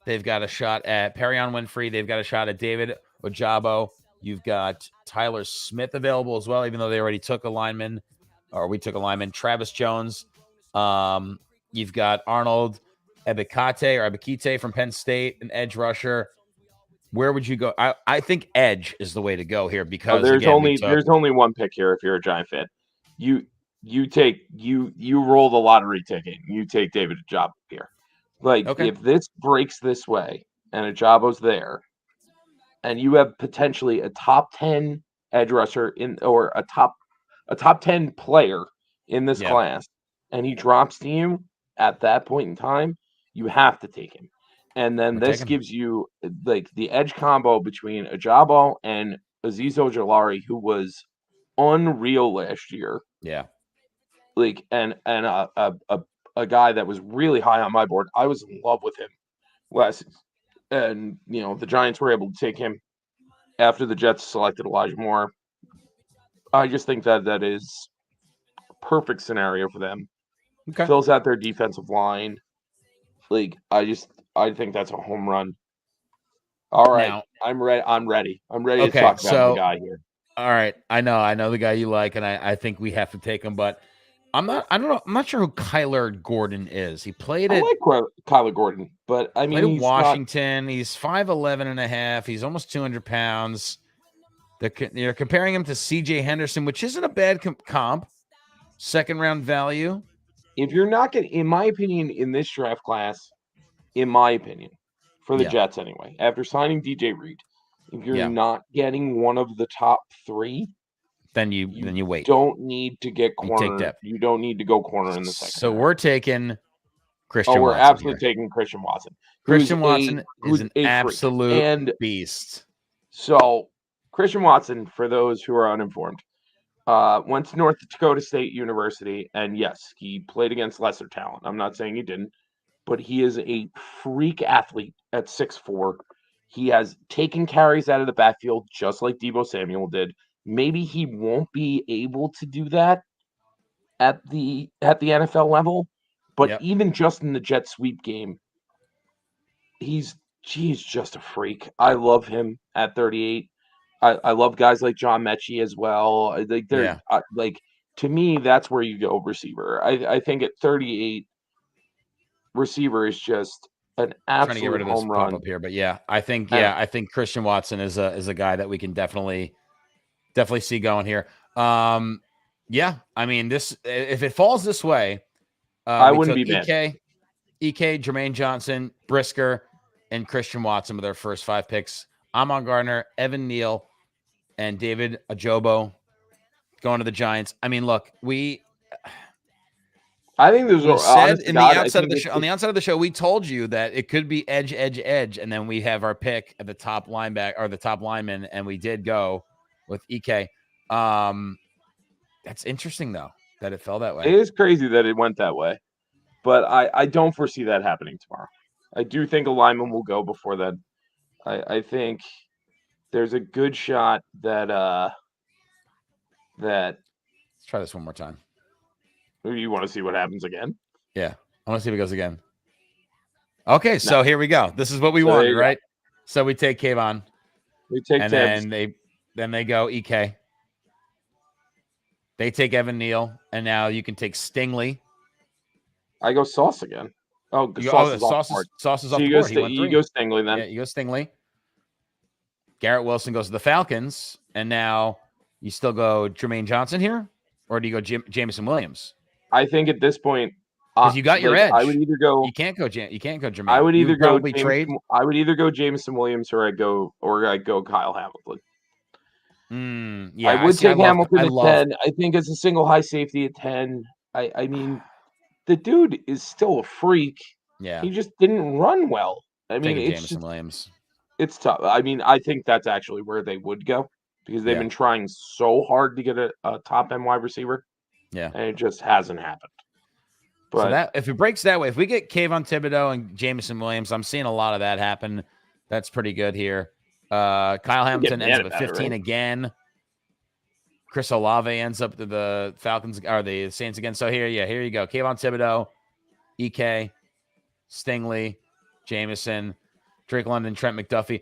They've got a shot at Perion Winfrey. They've got a shot at David Ojabo. You've got Tyler Smith available as well, even though they already took a lineman, or we took a lineman. Travis Jones. You've got Arnold Ebikite from Penn State, an edge rusher. Where would you go? I think edge is the way to go here because there's only one pick here if you're a Giant fan. you roll the lottery ticket. You take David Ojabo here. Like Okay. if this breaks this way and Ajabo's there, and you have potentially a top 10 edge rusher in or a top 10 player in this Yeah. class, and he drops to you at that point in time, you have to take him. And then We're this taking. gives you like the edge combo between Ajabo and Azeez Ojulari, who was unreal last year. Yeah. Like and a guy that was really high on my board. I was in love with him last, and the Giants were able to take him after the Jets selected Elijah Moore. I just think that is a perfect scenario for them. Okay. Fills out their defensive line. Like I think that's a home run. All right, Now, I'm ready. I'm ready to okay. talk about my So, guy here. all right. I know the guy you like, and I think we have to take him, but I don't know. I'm not sure who Kyler Gordon is. He played I at like Kyler Gordon, but I played mean at he's not. Washington. He's 5'11 and a half. He's almost 200 pounds. You're comparing him to CJ Henderson, which isn't a bad comp. Second round value. If you're not getting, in my opinion, in this draft class, in my opinion, for the Yeah. Jets anyway, after signing DJ Reed, if you're Yeah. not getting one of the top three, Then you wait. Don't need to get You take corner. depth. You don't need to go corner in the second. So round. we're taking Christian we're Watson absolutely here. taking Christian Watson. Christian Watson is an freak. absolute And beast. so Christian Watson, for those who are uninformed, went to North Dakota State University, and yes, he played against lesser talent. I'm not saying he didn't, but he is a freak athlete at 6'4". He has taken carries out of the backfield just like Deebo Samuel did. Maybe he won't be able to do that at the NFL level, but Yep. even just in the jet sweep game, he's just a freak. I love him at 38. I love guys like John Mechie as well. Like they're like, to me, that's where you go receiver. I think at 38, receiver is just an Trying to get rid absolute of this home pop run. up here, but yeah, I think And I think Christian Watson is a guy that we can definitely see going here. Yeah, I mean this if it falls this way, I we wouldn't took be mad. EK, Jermaine Johnson, Brisker, and Christian Watson with our first 5 picks. Ahmad Gardner, Evan Neal, and David Ojabo going to the Giants. I mean, look, I think there's we said on the outside of the show, we told you that it could be edge, and then we have our pick at the top linebacker or the top lineman, and we did go with EK. That's interesting though that it fell that way. It is crazy that it went that way, but I don't foresee that happening tomorrow. I do think a lineman will go before that. I think there's a good shot that Let's try this one more time. You want to see what happens again? Yeah, I want to see if it goes again. Okay, so here we go. This is what we wanted, right? So we take Kayvon. We take and Tibbs. then they go EK. They take Evan Neal, and now you can take Stingley. I go Sauce again. Sauce is off the board. You go Stingley then. Yeah, you go Stingley. Garrett Wilson goes to the Falcons, and now you still go Jermaine Johnson here, or do you go Jameson Williams? I think at this point, because you got your edge. I would either go. You can't go Jermaine. I would either go trade. I would either go Jameson Williams, or I go Kyle Hamilton. Yeah, I would take Hamilton at 10. I think it's a single high safety at 10. I mean, the dude is still a freak. Yeah, he just didn't run well. I mean, it's Jameson Williams. It's tough. I mean, I think that's actually where they would go because they've been trying so hard to get a top end wide receiver. Yeah, and it just hasn't happened. But so that if it breaks that way, if we get Kayvon Thibodeaux and Jameson Williams, I'm seeing a lot of that happen. That's pretty good here. Kyle Hamilton ends up at 15 again. Chris Olave ends up to the Falcons or the Saints again. So here you go. Kayvon Thibodeaux, EK, Stingley, Jameson, Drake London, Trent McDuffie.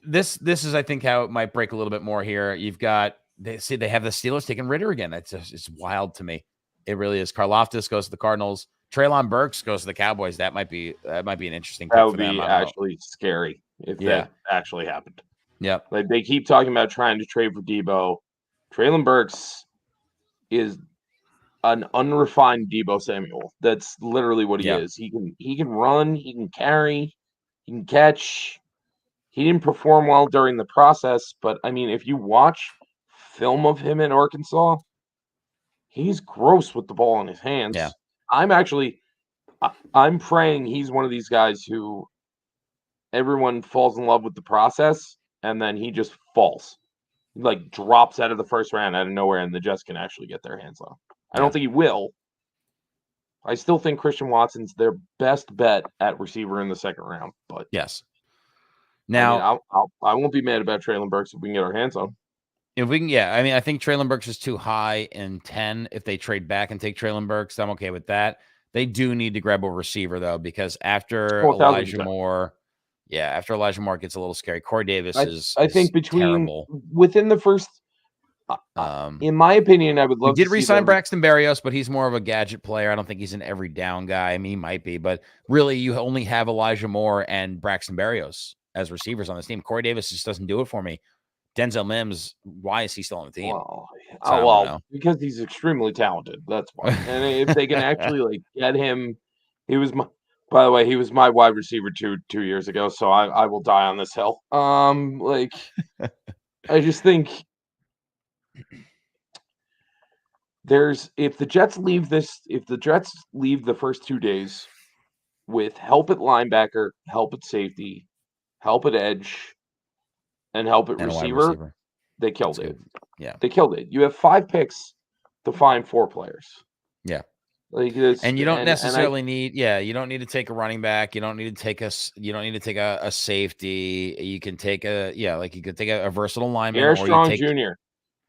This is, I think, how it might break a little bit more here. You've got they have the Steelers taking Ritter again. It's wild to me. It really is. Karlaftis goes to the Cardinals. Treylon Burks goes to the Cowboys. That might be an interesting pick that would for them. be actually scary if that actually happened. Yep. Like they keep talking about trying to trade for Deebo. Treylon Burks is an unrefined Deebo Samuel. That's literally what he Yeah. is. He can run, he can carry, he can catch. He didn't perform well during the process, but I mean, if you watch film of him in Arkansas, he's gross with the ball in his Yeah. hands. I'm praying he's one of these guys who everyone falls in love with the process and then he just falls. He like drops out of the first round out of nowhere and the Jets can actually get their hands on him. I don't Yeah. think he will. I still think Christian Watson's their best bet at receiver in the second round, but Yes. I mean, Now, I won't be mad about Traylon Burks if we can get our hands on him. if we can, yeah, I mean, I think Traylon Burks is too high in 10. If they trade back and take Traylon Burks, I'm okay with that. They do need to grab a receiver, though, because after 1,000%. After Elijah Moore gets a little scary. Corey Davis I is think terrible. within the first, in my opinion, I would We love did to see re-sign them. Braxton Berrios, but he's more of a gadget player. I don't think he's an every down guy. I mean, he might be, but really, you only have Elijah Moore and Braxton Berrios as receivers on this team. Corey Davis just doesn't do it for me. Denzel Mims, why is he still on the team? Well, So I don't know. because he's extremely talented. That's why. And if they can actually like get him, by the way, he was my wide receiver 2 years ago. So I will die on this hill. Like I just think if the Jets leave the first 2 days with help at linebacker, help at safety, help at edge, and help at And a wide receiver, receiver. they killed That's it. good. Yeah. They killed it. You have 5 picks to find 4 players. Yeah. Like this, And you don't necessarily need, you don't need to take a running back. You don't need to take a safety. You can take you could take a versatile lineman, Pierre or Strong you take Jr.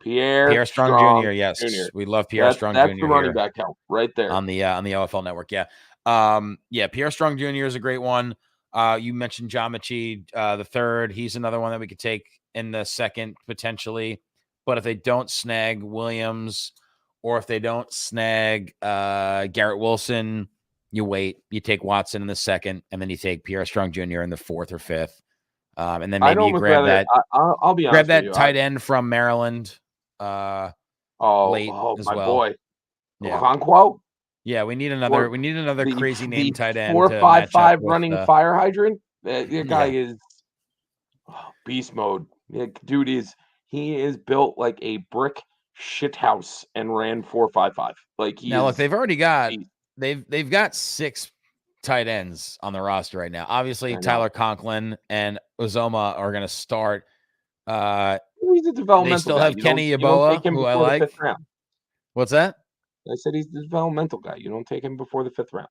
Pierre Strong Jr. Yes, Jr. we love Pierre Strong Jr. That's the running here back help right there. on the OFL network. Yeah. Pierre Strong Jr. is a great one. You mentioned John Mechie, the third. He's another one that we could take in the second potentially. But if they don't snag Williams, or if they don't snag Garrett Wilson, you wait. You take Watson in the second, and then you take Pierre Strong Jr. in the fourth or fifth. And then maybe you grab that. I'll be honest Grab that with you. tight end from Maryland. Late my as well. boy, Yeah. Okonkwo. Yeah, we need another crazy name tight end. 4.55 running fire hydrant. That guy Yeah. is beast mode. Dude he is built like a brick shit house and ran 4.55. Like Now look, they've already got they've got 6 tight ends on the roster right now. Obviously, Tyler Conklin and Uzomah are going to start. He's a developmental they still guy. have Kenny Yeboah, who I like. 5th round. What's that? I said he's the developmental guy. You don't take him before the 5th round.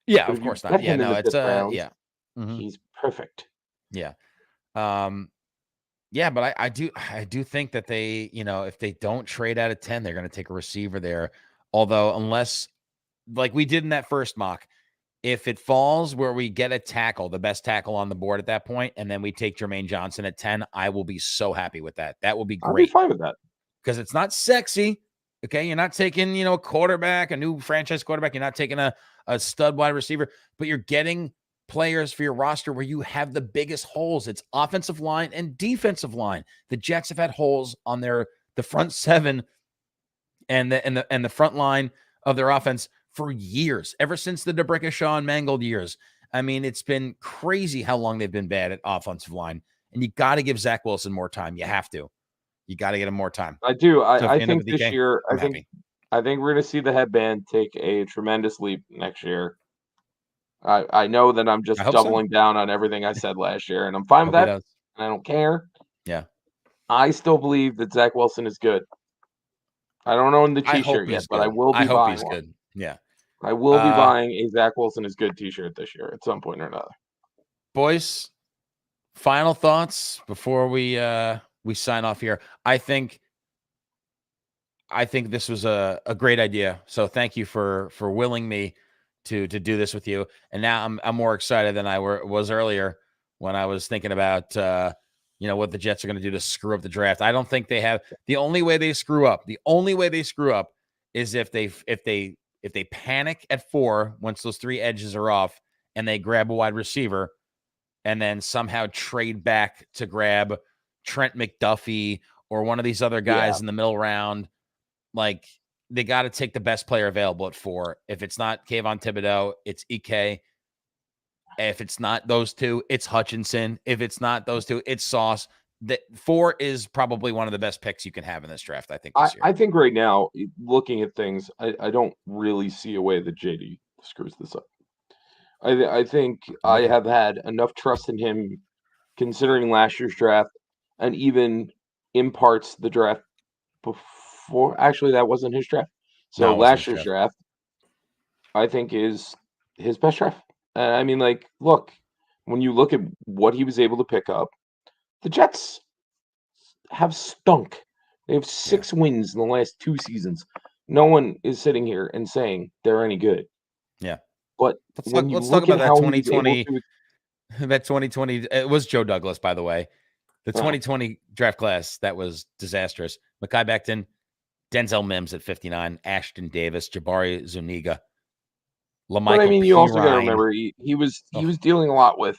Yeah, But of if course you not. get Yeah, him in no, the it's 5th round, yeah. Mhm. He's perfect. Yeah. Yeah, but I do think that they, if they don't trade out of 10, they're going to take a receiver there. Although, unless, like we did in that first mock, if it falls where we get a tackle, the best tackle on the board at that point, and then we take Jermaine Johnson at 10, I will be so happy with that. That will be great. I'll be fine with that. Because it's not sexy. Okay. You're not taking, a quarterback, a new franchise quarterback. You're not taking a stud wide receiver, but you're getting players for your roster where you have the biggest holes. It's offensive line and defensive line. The Jets have had holes on the front 7 and the front line of their offense for years, ever since the DeBrickashaw and Mangold years. I mean, it's been crazy how long they've been bad at offensive line, and you got to give Zach Wilson more time. You have to. You got to get him more time. I do. So I think this DK, year, I'm happy. I think we're going to see the headband take a tremendous leap next year. I know that I'm just doubling down on everything I said last year, and I'm fine with that. I don't care. Yeah. I still believe that Zach Wilson is good. I don't own the T-shirt yet, but I will be buying one. Good. Yeah. I will be buying a Zach Wilson is good T-shirt this year at some point or another. Boys, final thoughts before we sign off here. I think this was a great idea. So thank you for willing me to do this with you. And now I'm more excited than I was earlier when I was thinking about what the Jets are going to do to screw up the draft. I don't think they have. The only way they screw up is if they panic at 4 once those 3 edges are off and they grab a wide receiver and then somehow trade back to grab Trent McDuffie or one of these other guys in the middle round. Like, they got to take the best player available at 4. If it's not Kayvon Thibodeau, it's Ike. If it's not those two, it's Hutchinson. If it's not those two, it's Sauce. The 4 is probably one of the best picks you can have in this draft, I think, this year. I think right now, looking at things, I don't really see a way that JD screws this up. I think I have had enough trust in him, considering last year's draft, and even in parts the draft before. Actually, that wasn't his draft. So No, it wasn't last his year's draft. draft, I think, is his best draft. I mean, like, look, when you look at what he was able to pick up, the Jets have stunk. They have 6 wins in the last 2 seasons. No one is sitting here and saying they're any good. Yeah. But Let's talk about that how 2020. That 2020. It was Joe Douglas, by the way. The 2020 draft class, that was disastrous. Mekhi Becton, Denzel Mims at 59, Ashton Davis, Jabari Zuniga, LaMichael But I mean, you also got to Pirine. remember he was dealing a lot with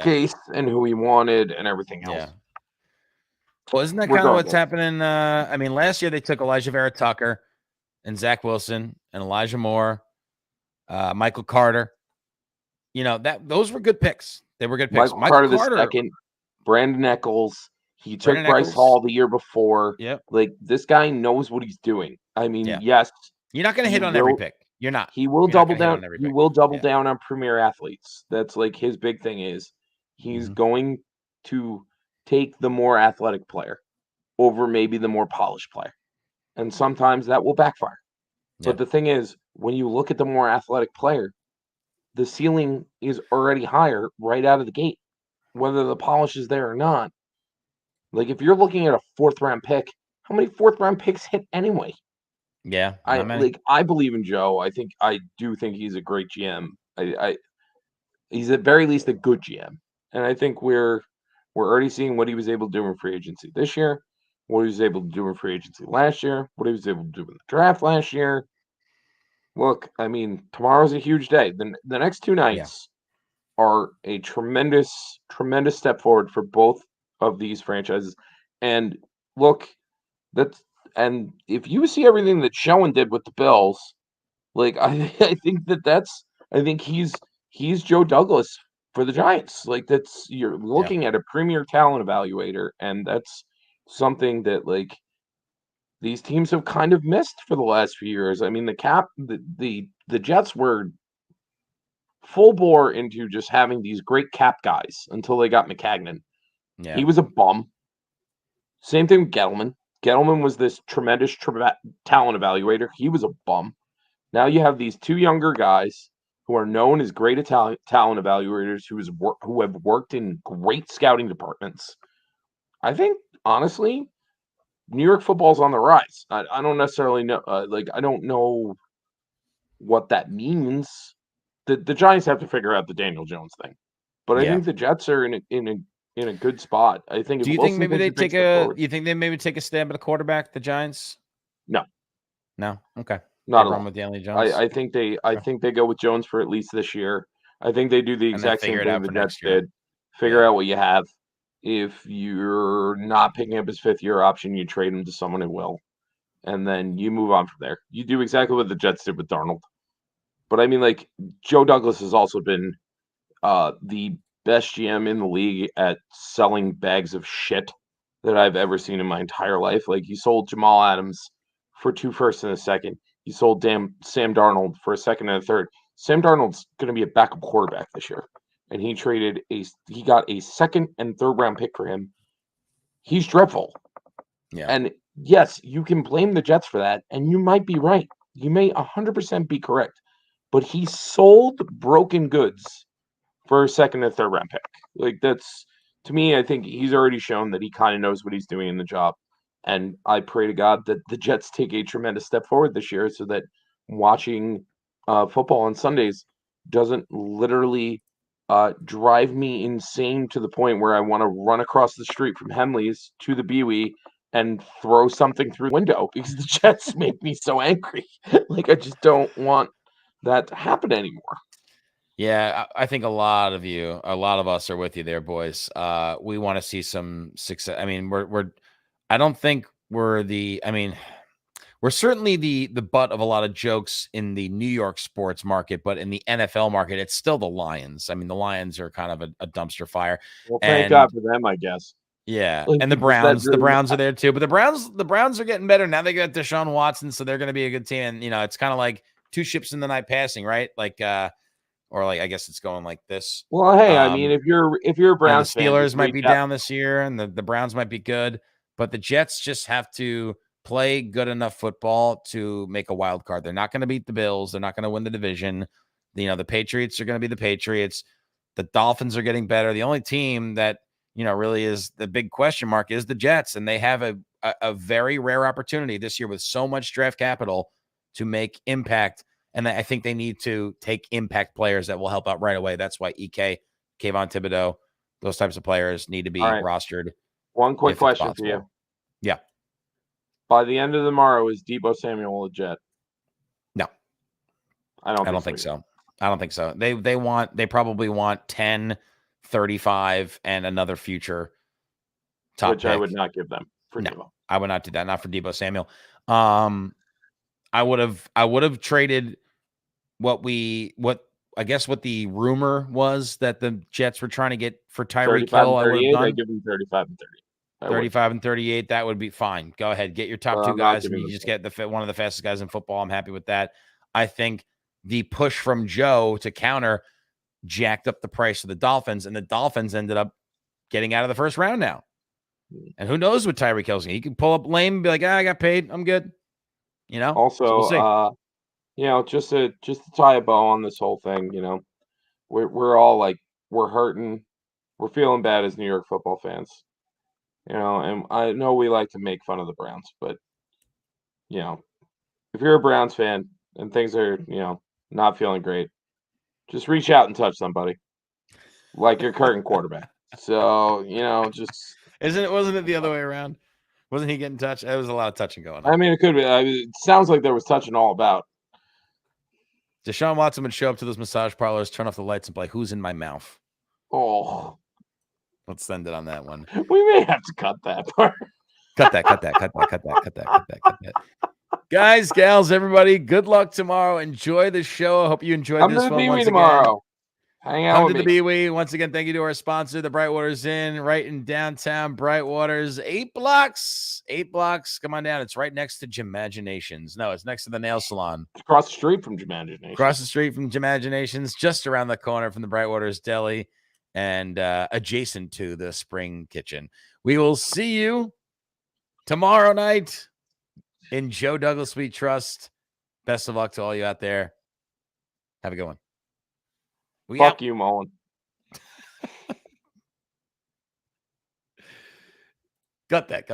Case and who he wanted and everything else. Yeah. Well, isn't that kind of what's happening? I mean, last year they took Elijah Vera Tucker and Zach Wilson and Elijah Moore, Michael Carter. You know, those were good picks. They were good picks. Michael Carter the second, Brandon Eccles. He took Bryce Hall the year before. Yep. Like, this guy knows what he's doing. I mean, yes. You're not going to hit on every pick. You're not. He will double down. He will double down on premier athletes. That's like his big thing is he's going to take the more athletic player over maybe the more polished player. And sometimes that will backfire. But the thing is, when you look at the more athletic player, the ceiling is already higher right out of the gate, whether the polish is there or not. Like, if you're looking at a 4th round pick, how many 4th round picks hit anyway? Yeah, I believe in Joe. I do think he's a great GM. He's at very least a good GM, and I think we're already seeing what he was able to do in free agency this year, what he was able to do in free agency last year, what he was able to do in the draft last year. Look, I mean, tomorrow's a huge day. The next 2 nights are a tremendous step forward for both of these franchises. And look, and if you see everything that Schoen did with the Bills, like, I think he's Joe Douglas for the Giants. Like, you're looking at a premier talent evaluator, and that's something that, like, these teams have kind of missed for the last few years. I mean, the Jets were full bore into just having these great cap guys until they got McCagnon. Yeah. He was a bum. Same thing with Gettleman. Gettleman was this tremendous talent evaluator. He was a bum. Now you have these 2 younger guys who are known as great talent evaluators who have worked in great scouting departments. I think, honestly, New York football's on the rise. I don't necessarily know. I don't know what that means. The Giants have to figure out the Daniel Jones thing, but I think the Jets are in a good spot. I think. Do you think maybe they take a? You think they maybe take a stab at a quarterback? The Giants? No. Okay. Not at all. With Daniel Jones. I think they go with Jones for at least this year. I think they do the exact same thing the Jets did. Figure out what you have. If you're not picking up his 5th-year option, you trade him to someone who will, and then you move on from there. You do exactly what the Jets did with Darnold. But I mean, like, Joe Douglas has also been the best GM in the league at selling bags of shit that I've ever seen in my entire life. Like, he sold Jamal Adams for 2 firsts and a second. He sold Sam Darnold for a 2nd and a 3rd. Sam Darnold's going to be a backup quarterback this year, and he got a 2nd and 3rd round pick for him. He's dreadful. Yeah. And yes, you can blame the Jets for that, and you might be right. You may 100% be correct. But he sold broken goods for a 2nd and 3rd round pick. Like, that's, to me, I think he's already shown that he kind of knows what he's doing in the job. And I pray to God that the Jets take a tremendous step forward this year so that watching football on Sundays doesn't literally drive me insane to the point where I want to run across the street from Henley's to the Bewee and throw something through the window because the Jets make me so angry. Like, I just don't want that to happen anymore. Yeah, I think a lot of us are with you there, boys. We want to see some success. I mean, I don't think we're we're certainly the butt of a lot of jokes in the New York sports market, but in the NFL market, it's still the Lions. I mean, the Lions are kind of a dumpster fire. Well, thank And God for them, I guess. yeah, Like, and the because that Browns really are there too. But the Browns are getting better now. They got Deshaun Watson, so they're going to be a good team. And it's kind of like two ships in the night passing, right? Like, or like I guess it's going like this. Well, hey, I mean, if you're a The Browns fan, Steelers just might reach be out. down this year, and the Browns might be good, but the Jets just have to play good enough football to make a wild card. They're not going to beat the Bills. They're not going to win the division. The Patriots are going to be the Patriots. The Dolphins are getting better. The only team that really is the big question mark is the Jets, and they have a very rare opportunity this year with so much draft capital to make impact. And I think they need to take impact players that will help out right away. That's why Kayvon Thibodeau, those types of players need to be rostered. One quick question for you. Yeah. By the end of tomorrow, is Deebo Samuel a Jet? No. I don't think so. I don't think so. They probably want 10, 35, and another future top Which pick. I would not give them for Deebo. I would not do that. Not for Deebo Samuel. I would have traded what the rumor was that the Jets were trying to get for Tyreek Hill. I would have done. I give them 35 and 30. 35 and 38. That would be fine. Go ahead, get your top two guys, and you just get one of the fastest guys in football. I'm happy with that. I think the push from Joe to counter jacked up the price of the Dolphins, and the Dolphins ended up getting out of the first round now. And who knows what Tyreek Hill's going to. He can pull up lame and be like, I got paid. I'm good. Also, so we'll see. just to tie a bow on this whole thing, we're all like, we're hurting. We're feeling bad as New York football fans. And I know we like to make fun of the Browns, but if you're a Browns fan and things are, not feeling great, just reach out and touch somebody, like your current quarterback. So, just wasn't it the other way around? Wasn't he getting touched? There was a lot of touching going on. I mean, it could be. It sounds like there was touching all about. Deshaun Watson would show up to those massage parlors, turn off the lights, and play "Who's in My Mouth." Oh, let's end it on that one. We may have to cut that part. Cut that. Guys, gals, everybody, good luck tomorrow. Enjoy the show. I hope you enjoyed this one once tomorrow. Hang out Come to the BWE. Once again, thank you to our sponsor, the Brightwaters Inn, right in downtown Brightwaters. 8 blocks. 8 blocks. Come on down. It's right next to Jimaginations. No, it's next to the nail salon. It's across the street from Jimaginations. Across the street from Jimaginations, just around the corner from the Brightwaters Deli, and adjacent to the Spring Kitchen. We will see you tomorrow night in Joe Douglas We Trust. Best of luck to all you out there. Have a good one. Fuck you, Mullen. Cut that.